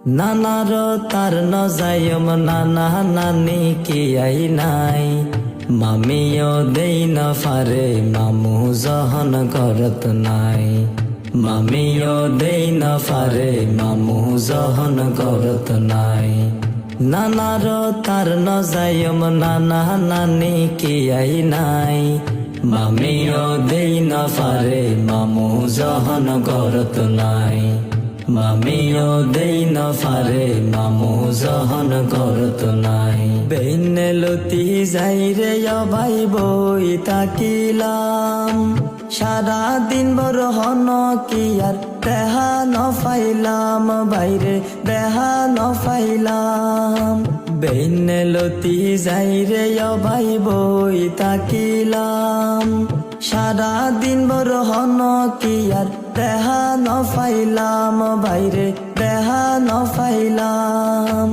নানার তার নজায়ম নানা নানি কি আই নাই মামিও দেই না ফারে মামু জহন করত নাই মামিও দেই না ফারে মামু জহন করত নাই নানার তার নজায়ম নানা নানি কি আই নাই মামিও দেই না ফারে মামু জহন করত নাই মামিও দেই না ফারে মামু জহন করত নাই বেইনে লতি যাই রে ভাই বই তাকিলাম সারা দিন বড় হন কি আর দেহা ন ফাইলাম বাইরে দেহা ন ফাইলাম বেইনে লতি যাই রে ভাই বই তাকিলাম সারা দিন বড় হন কি আর দেহা ন ফাইলাম বাইরে দেহা ন ফাইলাম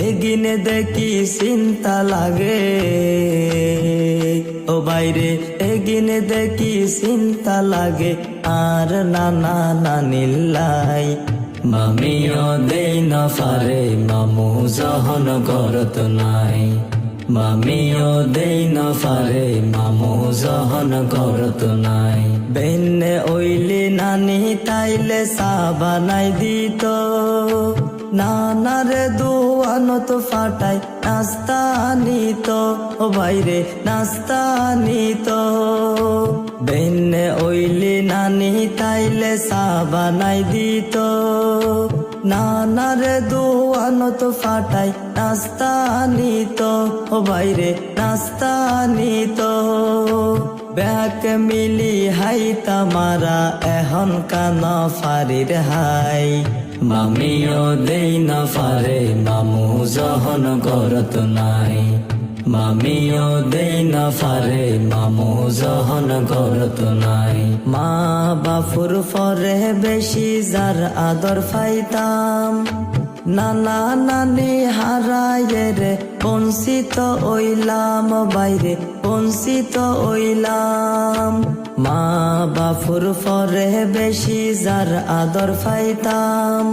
এগিনে দেখি চিন্তা লাগে ও বাইরে এগিনে দেখি চিন্তা লাগে আর নানা নানিল্লাই মামিও দেই না ফারে মামু জহন করত নাই মামিও দেই না ফারে মামু জহন করত নাই বেন্নে ওইলি নানি তাইলে চা বানাই দিত নানারে দুয়ানত ফাটাই নাস্তা নিত ও বাইরে নাস্তা নিত বেন্নে ওইলি নানি তাইলে চা বানাই দিত নানারে দুয়ানত ফাটাই নাস্তা নিত ও বাইরে নাস্তা নিত ব্যাক মিলি হাই তামারা এখন কান ফারির হাই মামিও দেই না ফারে মামু জহন করত নাই মামিও দেই না ফারে মামু জহন করত নাই মা বাপুর ফরে বেশি যার আদর পাইতাম নানা নানি হারায়ে রে বঞ্চিত ওইলাম বাইরে বঞ্চিত ওইলাম মা বাপুর ফরে বেশি যার আদর পাইতাম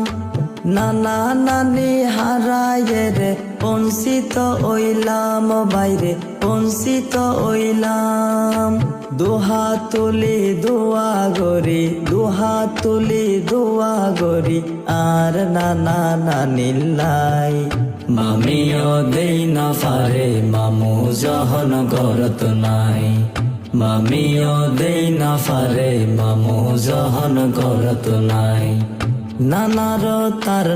নানা নানি হারায়ে রে বঞ্চিত ওইলাম বাইরে বঞ্চিত ওইলাম দুহা তুলি দোয়া গরি দুহা তুলি দোয়া গরি আর নানা নানিল্লাই মামিও দেই না ফারে মামু জহন করত নাই মামিও দেই না ফারে মামু জহন করত নাই নানার তার